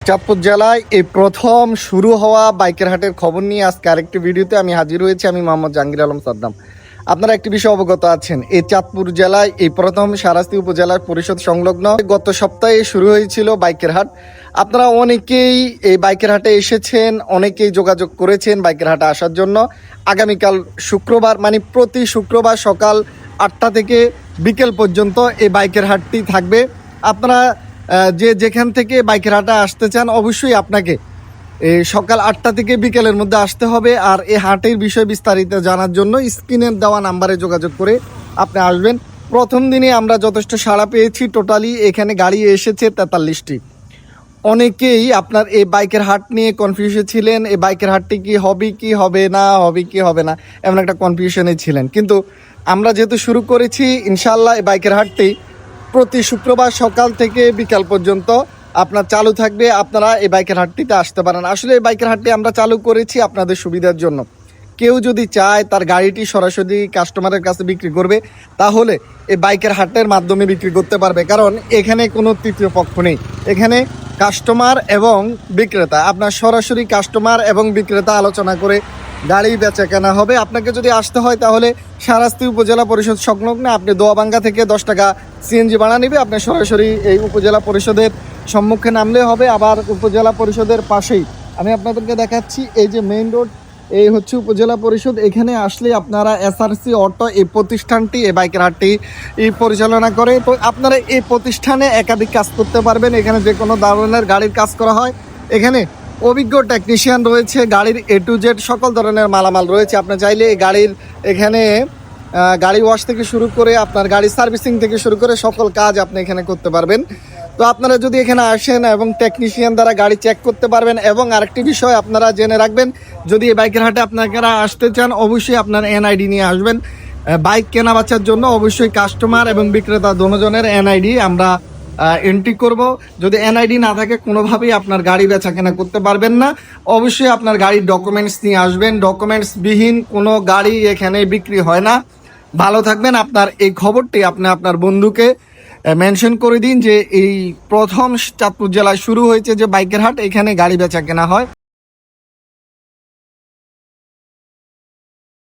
চাঁদপুর জেলায় এই প্রথম শুরু হওয়া বাইকের হাটের খবর নিয়ে আজকে আরেকটি ভিডিওতে আমি হাজির হয়েছি। আমি মোহাম্মদ জাহাঙ্গীর আলম সাদ্দাম। আপনারা একটি বিষয় অবগত আছেন, এই চাঁদপুর জেলায় এই প্রথম শাহরাস্তি উপজেলার পরিষদ সংলগ্ন গত সপ্তাহে শুরু হয়েছিল বাইকের হাট। আপনারা অনেকেই এই বাইকের হাটে এসেছেন, অনেকেই যোগাযোগ করেছেন বাইকের হাটে আসার জন্য। আগামীকাল শুক্রবার, মানে প্রতি শুক্রবার সকাল 8টা থেকে বিকেল পর্যন্ত এই বাইকের হাটটি থাকবে। আপনারা যেখান থেকে বাইকের হাটে আসতে চান অবশ্যই আপনাকে সকাল 8টা থেকে বিকেলের মধ্যে আসতে হবে। আর এই হাটের বিষয় বিস্তারিত জানার জন্য স্ক্রিনে দেওয়া নাম্বারে যোগাযোগ করে আপনি আসবেন। প্রথম দিনে আমরা যথেষ্ট সাড়া পেয়েছি, টোটালি এখানে গাড়ি এসেছে 43টি। অনেকেই আপনার এই বাইকের হাট নিয়ে কনফিউশন ছিলেন, এই বাইকের হাটটি কি হবে কি হবে না, হবে কি হবে না, এমন একটা কনফিউশনে ছিলেন। কিন্তু আমরা যেহেতু শুরু করেছি, ইনশাল্লাহ এই বাইকের হাটটি প্রতি শুক্রবার সকাল থেকে বিকাল পর্যন্ত আপনার চালু থাকবে। আপনারা এই বাইকের হাটটিতে আসতে পারেন। আসলে এই বাইকের হাটটি আমরা চালু করেছি আপনাদের সুবিধার জন্য। কেউ যদি চায় তার গাড়িটি সরাসরি কাস্টমারের কাছে বিক্রি করবে, তাহলে এই বাইকের হাটের মাধ্যমে বিক্রি করতে পারবে। কারণ এখানে কোনো তৃতীয় পক্ষ নেই, এখানে কাস্টমার এবং বিক্রেতা, আপনার সরাসরি কাস্টমার এবং বিক্রেতা আলোচনা করে গাড়ি বেচা কেনা হবে। আপনাকে যদি আসতে হয় তাহলে শাহরাস্তি উপজেলা পরিষদ সংলগ্ন আপনি দোয়াবাঙ্গা থেকে 10 টাকা সিএনজি ভাড়া নেবে, আপনি সরাসরি এই উপজেলা পরিষদের সম্মুখে নামলে হবে। আবার উপজেলা পরিষদের পাশেই আমি আপনাদেরকে দেখাচ্ছি, এই যে মেইন রোড, এই হচ্ছে উপজেলা পরিষদ। এখানে আসলে আপনারা এসআরসি অটো এই প্রতিষ্ঠানটি এই বাইকের হাটটি পরিচালনা করে। তো আপনারা এই প্রতিষ্ঠানে একাধিক কাজ করতে পারবেন। এখানে যে কোনো ধরনের গাড়ির কাজ করা হয়। এখানে অভিজ্ঞ টেকনিশিয়ান রয়েছে, গাড়ির A to Z সকল ধরনের মালামাল রয়েছে। আপনি চাইলে এই গাড়ির এখানে গাড়ি ওয়াশ থেকে শুরু করে আপনার গাড়ি সার্ভিসিং থেকে শুরু করে সকল কাজ আপনি এখানে করতে পারবেন। তো আপনারা যদি এখানে আসেন এবং টেকনিশিয়ান দ্বারা গাড়ি চেক করতে পারবেন। এবং আরেকটি বিষয় আপনারা জেনে রাখবেন, যদি এই বাইকের হাটে আপনারা আসতে চান অবশ্যই আপনার NID নিয়ে আসবেন। বাইক কেনা বেচার জন্য অবশ্যই কাস্টমার এবং বিক্রেতা দুজনের NID আমরা এন্ট্রি করব। যদি NID না থাকে কোনোভাবেই আপনার গাড়ি বেচা কেনা করতে পারবেন না। অবশ্যই আপনার গাড়ির ডকুমেন্টস নিয়ে আসবেন। ডকুমেন্টস বিহীন কোনো গাড়ি এখানে বিক্রি হয় না। ভালো থাকবেন। আপনার এই খবরটি আপনি আপনার বন্ধুকে মেনশন করে দিন যে এই প্রথম চাঁদপুর জেলায় শুরু হয়েছে যে বাইকের হাট, এখানে গাড়ি বেচা কেনা হয়।